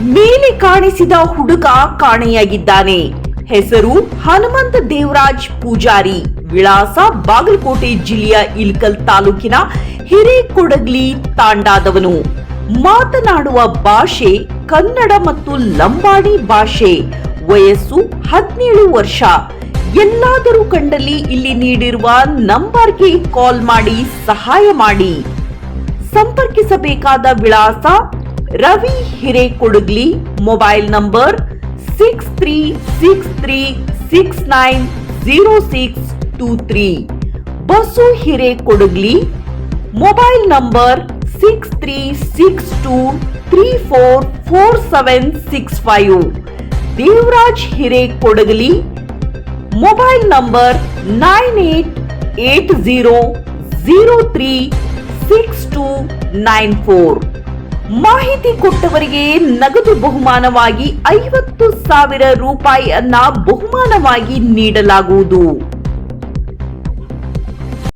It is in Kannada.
ಮೇಲೆ ಕಾಣಿಸಿದ ಹುಡುಗ ಕಾಣೆಯಾಗಿದ್ದಾನೆ. ಹೆಸರು ಹನುಮಂತ ದೇವರಾಜ್ ಪೂಜಾರಿ. ವಿಳಾಸ ಬಾಗಲಕೋಟೆ ಜಿಲ್ಲೆಯ ಇಲ್ಕಲ್ ತಾಲೂಕಿನ ಹಿರೇಕೊಡಗ್ಲಿ ತಾಂಡಾದವನು. ಮಾತನಾಡುವ ಭಾಷೆ ಕನ್ನಡ ಮತ್ತು ಲಂಬಾಣಿ ಭಾಷೆ. ವಯಸ್ಸು 17 ವರ್ಷ. ಎಲ್ಲಾದರೂ ಕಂಡಲ್ಲಿ ಇಲ್ಲಿ ನೀಡಿರುವ ನಂಬರ್ಗೆ ಕಾಲ್ ಮಾಡಿ ಸಹಾಯ ಮಾಡಿ. ಸಂಪರ್ಕಿಸಬೇಕಾದ ವಿಳಾಸ Ravi Hirekodagli. Mobile number 6363690623. Basu Hirekodagli. Mobile number 6362344765. Devaraj Hirekodagali. Mobile number 9880036294. ಮಾಹಿತಿ ಕೊಟ್ಟವರಿಗೆ ನಗದು ಬಹುಮಾನವಾಗಿ 50,000 ರೂಪಾಯಿಯನ್ನ ಬಹುಮಾನವಾಗಿ ನೀಡಲಾಗುವುದು.